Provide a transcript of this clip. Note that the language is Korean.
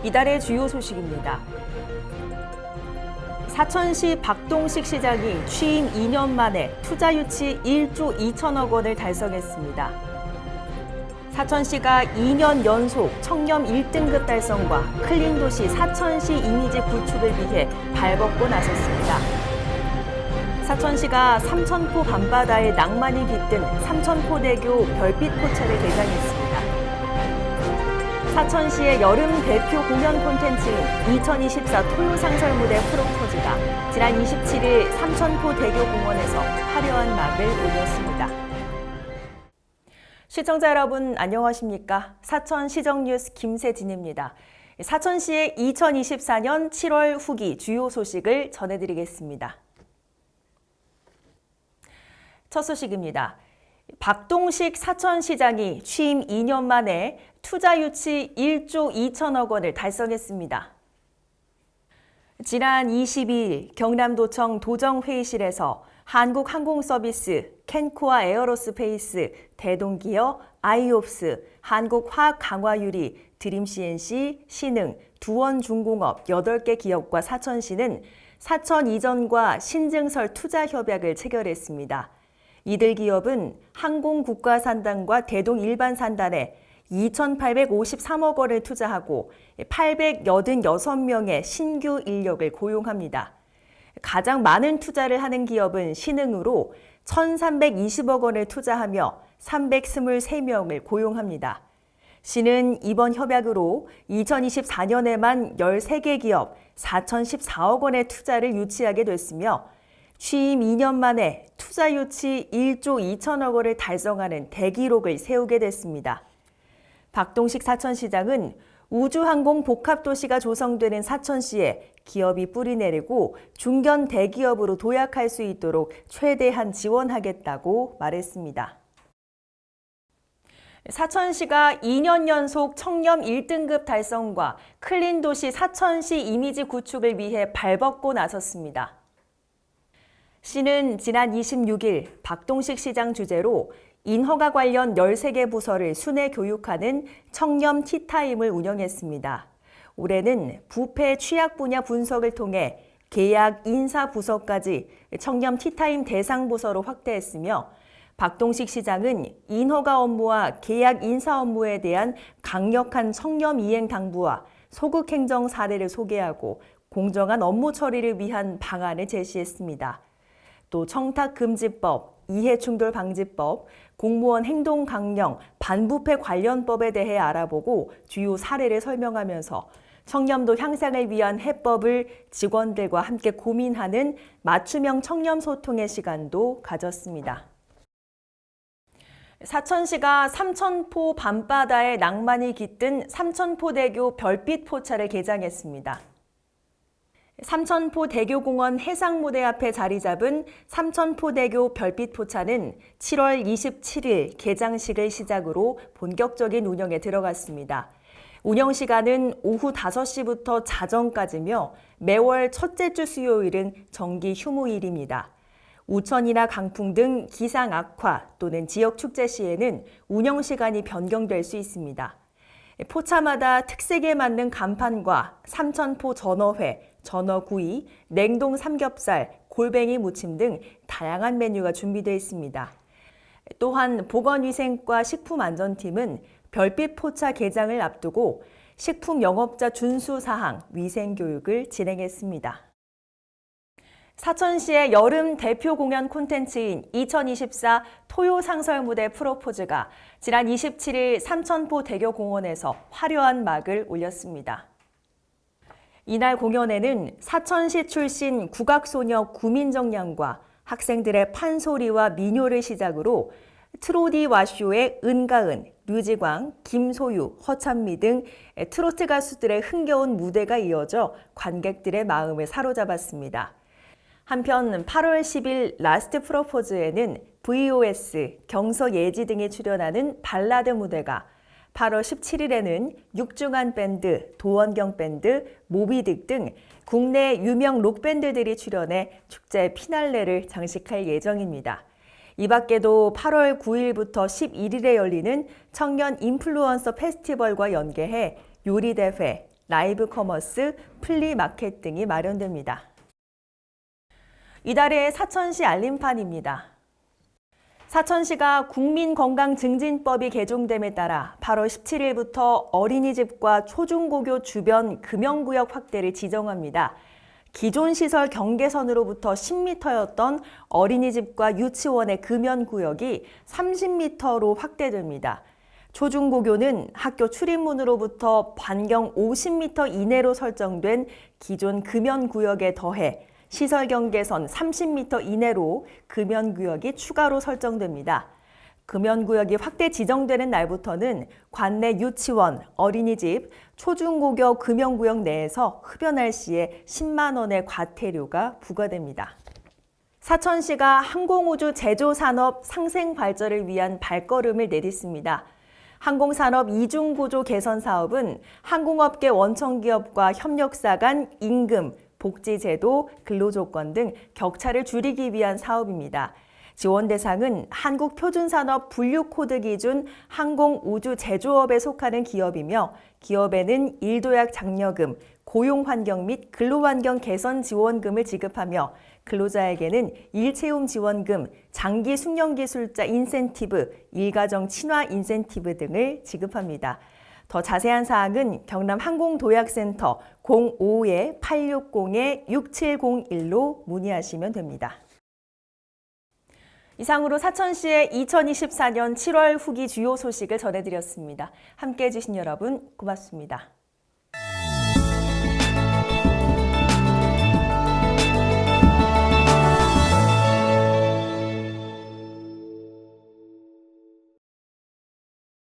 이달의 주요 소식입니다. 사천시 박동식 시장이 취임 2년 만에 투자 유치 1조 2천억 원을 달성했습니다. 사천시가 2년 연속 청렴 1등급 달성과 클린도시 사천시 이미지 구축을 위해 발벗고 나섰습니다. 사천시가 삼천포 밤바다에 낭만이 깃든 삼천포대교 별빛 포차를 개장했습니다. 사천시의 여름 대표 공연 콘텐츠인 2024 토요상설무대 프로포즈가 지난 27일 삼천포대교공원에서 화려한 막을 올렸습니다. 시청자 여러분 안녕하십니까? 사천시정뉴스 김세진입니다. 사천시의 2024년 7월 후기 주요 소식을 전해드리겠습니다. 첫 소식입니다. 박동식 사천시장이 취임 2년 만에 투자 유치 1조 2천억 원을 달성했습니다. 지난 22일 경남도청 도정회의실에서 한국항공서비스, 캔코아 에어로스페이스, 대동기업, 아이옵스, 한국화학강화유리, 드림CNC, 신흥, 두원중공업 8개 기업과 사천시는 사천 이전과 신증설 투자 협약을 체결했습니다. 이들 기업은 항공국가산단과 대동일반산단에 2,853억 원을 투자하고 886명의 신규 인력을 고용합니다. 가장 많은 투자를 하는 기업은 신흥으로 1,320억 원을 투자하며 323명을 고용합니다. 시는 이번 협약으로 2024년에만 13개 기업 4,014억 원의 투자를 유치하게 됐으며 취임 2년 만에 투자 유치 1조 2천억 원을 달성하는 대기록을 세우게 됐습니다. 박동식 사천시장은 우주항공 복합도시가 조성되는 사천시에 기업이 뿌리내리고 중견 대기업으로 도약할 수 있도록 최대한 지원하겠다고 말했습니다. 사천시가 2년 연속 청렴 1등급 달성과 클린도시 사천시 이미지 구축을 위해 발벗고 나섰습니다. 시는 지난 26일 박동식 시장 주재로 인허가 관련 13개 부서를 순회 교육하는 청렴 티타임을 운영했습니다. 올해는 부패 취약 분야 분석을 통해 계약 인사 부서까지 청렴 티타임 대상 부서로 확대했으며 박동식 시장은 인허가 업무와 계약 인사 업무에 대한 강력한 청렴 이행 당부와 소극 행정 사례를 소개하고 공정한 업무 처리를 위한 방안을 제시했습니다. 또 청탁금지법, 이해충돌방지법, 공무원 행동강령, 반부패 관련법에 대해 알아보고 주요 사례를 설명하면서 청렴도 향상을 위한 해법을 직원들과 함께 고민하는 맞춤형 청렴 소통의 시간도 가졌습니다. 사천시가 삼천포 밤바다에 낭만이 깃든 삼천포대교 별빛 포차를 개장했습니다. 삼천포대교공원 해상무대 앞에 자리 잡은 삼천포대교 별빛 포차는 7월 27일 개장식을 시작으로 본격적인 운영에 들어갔습니다. 운영 시간은 오후 5시부터 자정까지며 매월 첫째 주 수요일은 정기 휴무일입니다. 우천이나 강풍 등 기상 악화 또는 지역 축제 시에는 운영 시간이 변경될 수 있습니다. 포차마다 특색에 맞는 간판과 삼천포 전어회, 전어구이, 냉동 삼겹살, 골뱅이 무침 등 다양한 메뉴가 준비되어 있습니다. 또한 보건위생과 식품안전팀은 별빛 포차 개장을 앞두고 식품 영업자 준수 사항 위생 교육을 진행했습니다. 사천시의 여름 대표 공연 콘텐츠인 2024 토요상설무대 프로포즈가 지난 27일 삼천포 대교공원에서 화려한 막을 올렸습니다. 이날 공연에는 사천시 출신 국악소녀 구민정 양과 학생들의 판소리와 민요를 시작으로 트로디 와쇼의 은가은, 류지광, 김소유, 허찬미 등 트로트 가수들의 흥겨운 무대가 이어져 관객들의 마음을 사로잡았습니다. 한편 8월 10일 라스트 프로포즈에는 VOS, 경서예지 등이 출연하는 발라드 무대가 8월 17일에는 육중한 밴드, 도원경 밴드, 모비딕 등 국내 유명 록밴드들이 출연해 축제 피날레를 장식할 예정입니다. 이 밖에도 8월 9일부터 11일에 열리는 청년 인플루언서 페스티벌과 연계해 요리대회, 라이브 커머스, 플리마켓 등이 마련됩니다. 이달의 사천시 알림판입니다. 사천시가 국민건강증진법이 개정됨에 따라 8월 17일부터 어린이집과 초중고교 주변 금연구역 확대를 지정합니다. 기존 시설 경계선으로부터 10m였던 어린이집과 유치원의 금연구역이 30m로 확대됩니다. 초중고교는 학교 출입문으로부터 반경 50m 이내로 설정된 기존 금연구역에 더해 시설 경계선 30m 이내로 금연구역이 추가로 설정됩니다. 금연구역이 확대 지정되는 날부터는 관내 유치원, 어린이집, 초중고교 금연구역 내에서 흡연할 시에 10만 원의 과태료가 부과됩니다. 사천시가 항공우주 제조산업 상생 발전을 위한 발걸음을 내딛습니다. 항공산업 이중구조 개선 사업은 항공업계 원청기업과 협력사 간 임금, 복지제도, 근로조건 등 격차를 줄이기 위한 사업입니다. 지원 대상은 한국표준산업 분류코드 기준 항공우주제조업에 속하는 기업이며 기업에는 일도약 장려금, 고용환경 및 근로환경 개선 지원금을 지급하며 근로자에게는 일체움 지원금, 장기 숙련기술자 인센티브, 일가정 친화 인센티브 등을 지급합니다. 더 자세한 사항은 경남항공도약센터 05-860-6701로 문의하시면 됩니다. 이상으로 사천시의 2024년 7월 후기 주요 소식을 전해드렸습니다. 함께해 주신 여러분 고맙습니다.